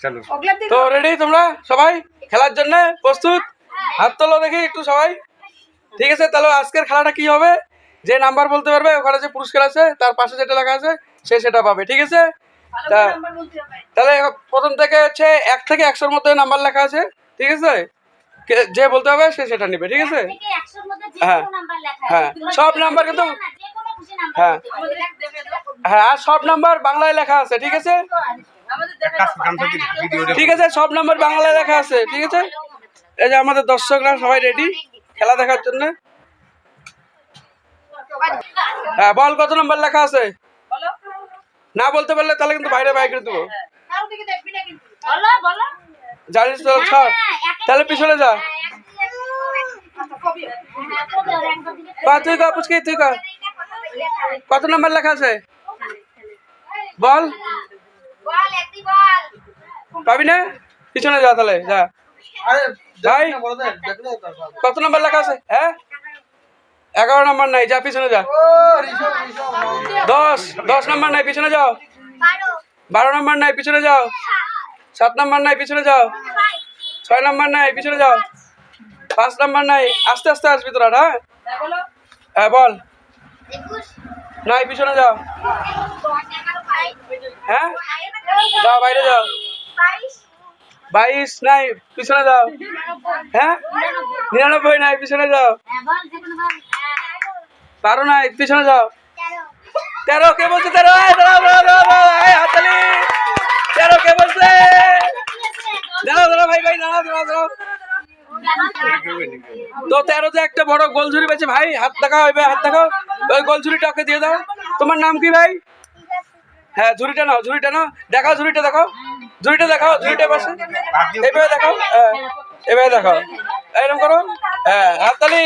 চলো তো রেডি তোমরা সবাই খেলার জন্য প্রস্তুত? হাত তোলো দেখি একটু সবাই। ঠিক আছে, তাহলে আজকের খেলাটা কি হবে, যে নাম্বার বলতে পারবে ওখানে যে পুরস্কার আছে তার পাশে যেটা লেখা আছে সে সেটা পাবে। ঠিক আছে, তাহলে প্রথম থেকে হচ্ছে 1 থেকে 100-র মধ্যে নাম্বার লেখা আছে। ঠিক আছে, যে বলতে হবে সে সেটা নেবে। ঠিক আছে, হ্যাঁ হ্যাঁ সব নাম্বার কিন্তু, হ্যাঁ হ্যাঁ আর সব নাম্বার বাংলায় লেখা আছে। ঠিক আছে, ঠিক আছে সব নাম্বার বাংলায় লেখা আছে। ঠিক আছে, এই যে আমাদের দর্শকরা সবাই রেডি খেলা দেখার জন্য। হ্যাঁ বল, কত নাম্বার লেখা আছে? না বলতে পারলে তাহলে কিন্তু বাইরে বাইক করে দেবো। জানিস তো ছাড়, তাহলে পিছনে যা। তুই কা পুচকি, তুই কা কত নাম্বার লেখা আছে বল। পাবি না, পিছনে যা তাহলে যা। ভাই কত নাম্বার লেখা আছে? হ্যাঁ 11 নাম্বার নাই, যা পিছনে যা। 10 নাম্বার নাই, পিছনে যাও। 12 নাম্বার নাই, পিছনে যাও। 7 নাম্বার নাই, পিছনে যাও। 6 নাম্বার নাই, পিছনে যাও। 5 নাম্বার নাই, আস্তে আস্তে আসবি তোরা। হ্যাঁ হ্যাঁ বল। নাই, পিছনে যাও। হ্যাঁ যাও, বাইরে যাও। 22 নাই, পিছনে যাও। হ্যাঁ 99 নাই, পিছনে যাও। 12 নাই, পিছনে যাও। 13 কে বলছে? 13 হাততালি। 13 কে বলছে? দাঁড়াও দাঁড়াও ভাই ভাই দাঁড়াও দাঁড়াও দাঁড়াও। তো 13 যে একটা বড় গোল ঝুড়ি পেয়েছে ভাই, হাত দেখাও, এবার হাত দেখাও। ওই গোল ঝুড়িটা ওকে দিয়ে দাও। তোমার নাম কি ভাই? হ্যাঁ ঝুড়িটা নাও, ঝুড়িটা নাও, দেখাও ঝুড়িটা দেখাও, ঝুড়িটা দেখাও, ঝুড়িটা পাশে এভাবে দেখাও। হ্যাঁ এভাবে দেখাও, এরকম করো। হ্যাঁ হাততালি।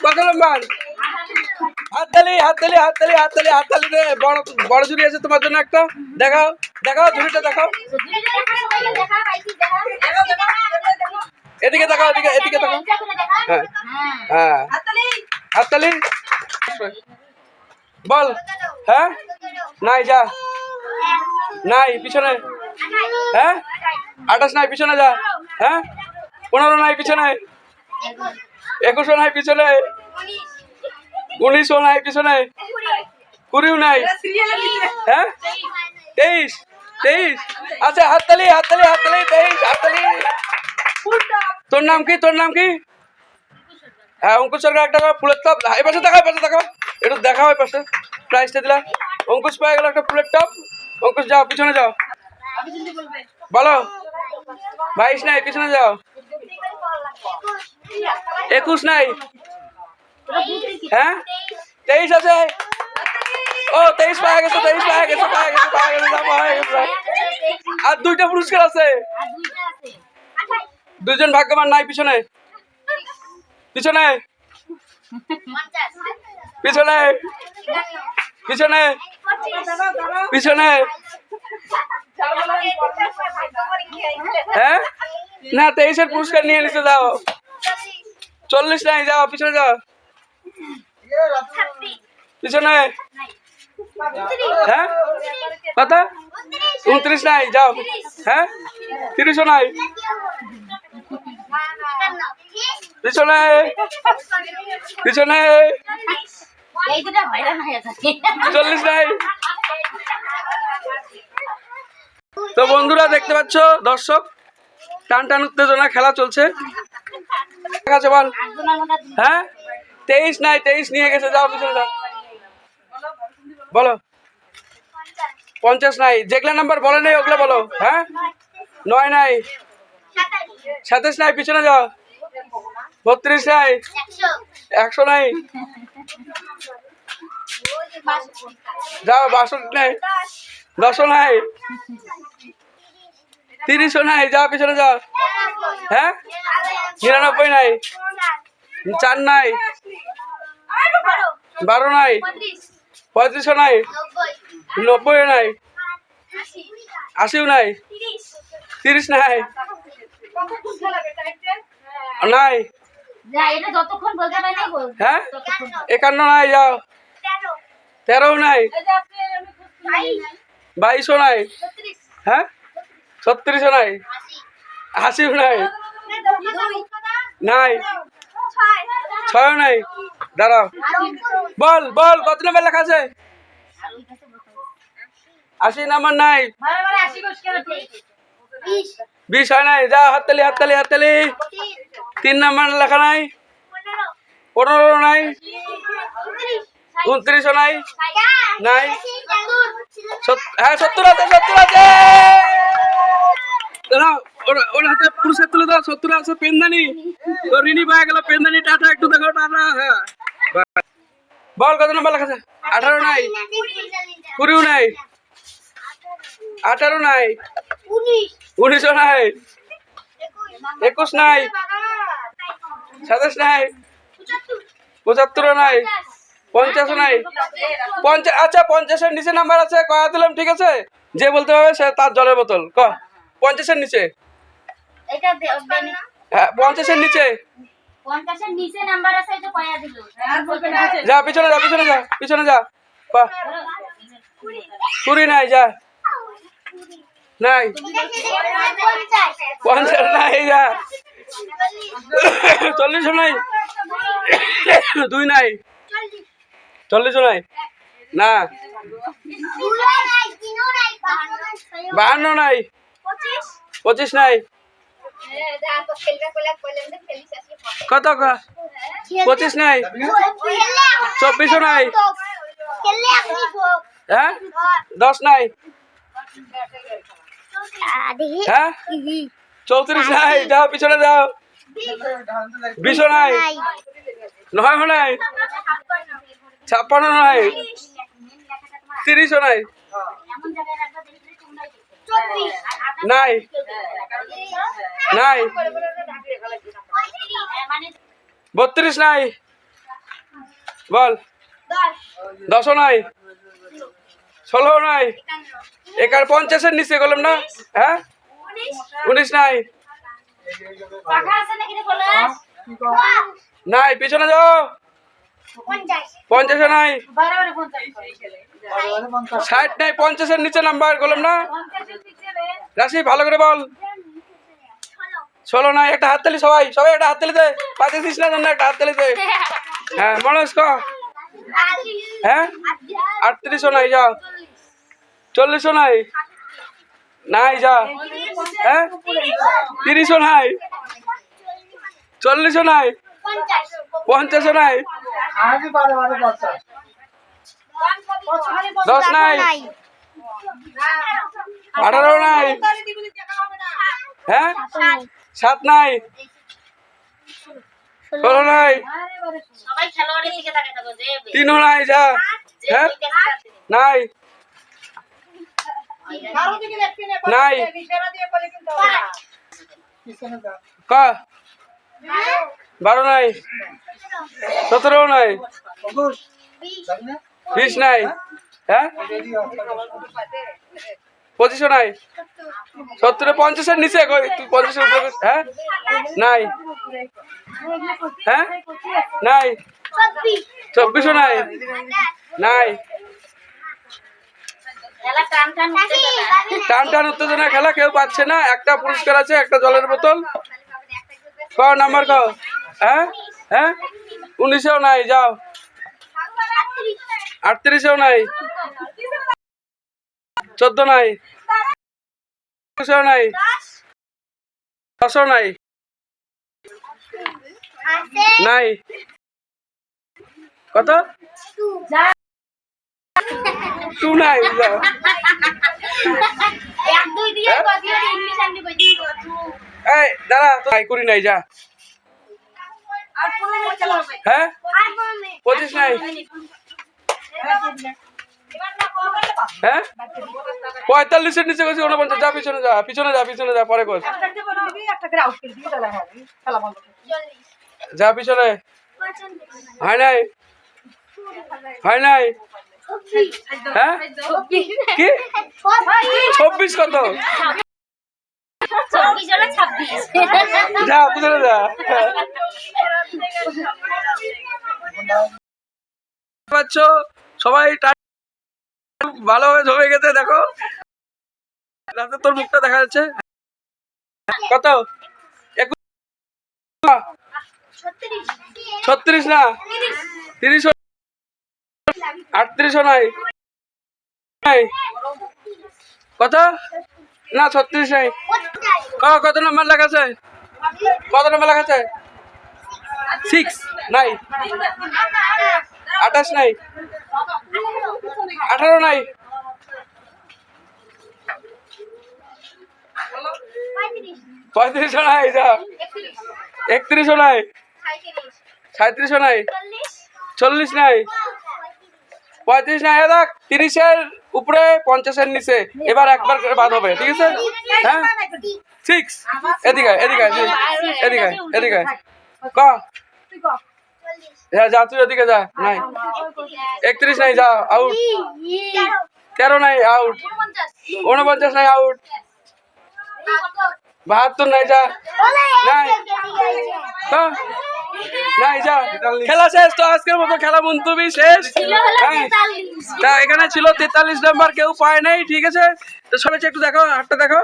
কত নম্বর? হাততালি হাততালি হাততালি হাততালি হাততালি দে। বড় বড় ঝুড়ি আছে তোমার জন্য একটা, দেখাও দেখাও, ঝুড়িটা দেখাও। এদিকে দেখাও, এদিকে এদিকে দেখাও। হ্যাঁ হ্যাঁ হাততালি বল। হ্যাঁ নাই, যা। নাই, পিছনে। হ্যাঁ 28 নাই, পিছনে যা। হ্যাঁ 15 নাই, পিছনে। 21 নাই, পিছনে। 19 নাই, পিছনে। 20 নাই। হ্যাঁ 23 আচ্ছা হাততালি হাততালি হাততালি 23 হাততালি। তোর নাম কি, তোর নাম কি? হ্যাঁ অঙ্কুশ সরকার, একটা ফুলের টপ। এই পাশে দেখাও, পাশে দেখাও, একটু দেখাও এই পাশে। প্রাইসটা দিলা, অঙ্কুশ পায়ে গেল একটা ফুলের টপ। অঙ্কুশ যাও, পিছনে যাও। বলো 22 নাই, পিছনে যাও। 21 নাই। হ্যাঁ 23 আছে। ও 23 পায়ে গেছে, 23 পায়ে গেছে, পায়ে গেছে, পায়ে গেছে, পায়ে গেছে। আর 2টা পুরস্কার আছে। 2জন ভাগ্যবান নাই, পিছনে পিছনে পিছনে পিছনে পিছনে। হ্যাঁ না 23-এর পুরস্কার নিয়ে নিতে যাও। 40 নাই, যাও পিছনে যাও। পিছনে। হ্যাঁ কত? 29 নাই, যাও। হ্যাঁ 30 নাই, পিছনে পিছনে। 40 নাই। তো বন্ধুরা দেখতে পাচ্ছ দর্শক, টান টান উত্তেজনা খেলা চলছে। ঠিক আছে বল। হ্যাঁ 23 নাই, 23 নিয়ে গেছে, যাও পিছনে যাও। বলো 50 নাই, যেগুলা নাম্বার বলে নেই ওগুলো বলো। হ্যাঁ 9 নাই, 27 নাই, পিছনে যাও। 32 নাই, 100 নাই, যাও। 62 নাই, 10 নাই, 30 নাই, যাও পিছনে যাও। হ্যাঁ 99 নাই, 4 নাই, 12 নাই, 35 নাই, 90 নাই, 80 নাই, 30 নাই, নাই। হ্যাঁ 51 নাই, যাও। 13 নাই, 22 নাই, হ্যাঁ 36ও নাই, 80ও নাই, নাই 6ও নাই। দাঁড়াও, বল বল কত নাম্বার লেখা আছে? 80 নাম্বার নাই, 20 হয় নাই। যা হাততালি হাততালি হাততালি। 3 নাম্বার লেখা নাই, 15 নাই, 29ও নাই, নাই। হ্যাঁ 70 আছে, 70 আছে। দাঁড়াও, ওর হাতে পুরস্কার তুলে দাও। 70 আছে পেনদানি। তো রিনি পায়ে গেল পেনদানি। টাটা, একটু দেখো টাটা। হ্যাঁ বল কত নাম্বার লেখা আছে? 18 নাই, 20ও নাই, 18 নাই, 19ও নাই, 21 নাই, 27 নাই, 75ও নাই, 50ও নাই, 50। আচ্ছা 50-এর নিচে নাম্বার আছে, কয়া দিলাম, ঠিক আছে? যে বলতে পারবে সে তার জলের বোতল। 50-এর নিচে, হ্যাঁ 50-এর নিচে। যা পিছনে যা, পিছনে যা, পিছনে যা। 20 নাই, যা নাই, 50 নাই, যা 40ও নাই, 2 নাই, 40ও নাই, না 52 নাই, 25 নাই। কত? 25 নাই, 24ও নাই, হ্যাঁ 10 নাই, হ্যাঁ 34 নাই। যাও পিছনে যাও, 20ও নাই, 9ও নাই, 56 নাই, 30ও নাই, নাই, নাই 32 নাই, বল 10ও নাই, 16ও নাই, 50-এর নিচে বললাম না, হ্যাঁ 19 নাই, নাই, পিছনে যাও, 50ও নাই, 60 নাই, 50-এর নিচে নাম্বার বললাম না। রাশি ভালো করে বল। 16 নাই। একটা হাততালি সবাই, সবাই একটা হাততালি দে। পাতিস না জন্য একটা হাততালি দে। হ্যাঁ মনোজ ক, হ্যাঁ 38ও নাই, যা 40ও নাই, নাই, যা হ্যাঁ 30ও নাই, 40ও নাই, 50ও নাই, 10 নাই, 18ও নাই, হ্যাঁ 7 নাই, 16 নাই, 3ও নাই, যা হ্যাঁ নাই, নাই ক 12 নাই, 17ও নাই, 20 নাই, হ্যাঁ 25ও নাই, 70 50-এর নিচে কই তুই? 50-এর উপরে, হ্যাঁ নাই, হ্যাঁ নাই, 24ও নাই, নাই। টান টান উত্তেজনা খেলা, কেউ পাচ্ছে না। একটা পুরস্কার আছে, একটা জলের বোতল। ক নাম্বার ক, হ্যাঁ হ্যাঁ 19ও নাই, যাও 38ও নাই, 14 নাই, 21ও নাই, 10ও নাই, নাই, কত? 2 নাই, যাও এই দাঁড়া, তো নাই, 20 নাই, যা হ্যাঁ 25 নাই, হ্যাঁ 45-এর নিচে গেছি 49। যা পিছনে যা, পিছনে যা, পিছনে যা, পরে কর, যা পিছনে। হয় নাই, হয় নাই, হ্যাঁ কি 26? কত? যা পিছনে যা। পাচ্ছ সবাই ভালোভাবে জমে গেছে, দেখো রাতে তোর মুখটা দেখা যাচ্ছে। কত? 36 না, 30, 38 নাই। কত? না 36 নাই। কত নম্বর লেখা আছে? কত নম্বর লেখা আছে? 6 নাই, 28 নাই, 18 নাই, 35 নাই, যা 31 নাই, 37 নাই, 40 নাই, 35 নাই। দেখ 30-এর উপরে 50-এর নিচে এবার একবার করে বাদ হবে, ঠিক আছে? হ্যাঁ 6 এদিকে এদিকে এদিকে এদিকে ক যা তুই ওদিকে যা। নাই 31 নাই, যা আউট। 13 নাই, আউট। 49 নাই, আউট। 72 নাই, যা নাই নাই, যা খেলা শেষ। তো আজকের মতো খেলা মন্তব্য শেষ। হ্যাঁ তা এখানে ছিল 43 নাম্বার, কেউ পায় নাই, ঠিক আছে? তো সবাই একটু দেখো, হাতটা দেখো।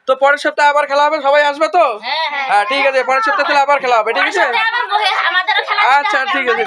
তো পরের সপ্তাহে আবার খেলা হবে, সবাই আসবে তো? হ্যাঁ ঠিক আছে, পরের সপ্তাহে আবার খেলা হবে, ঠিক আছে? আচ্ছা ঠিক আছে।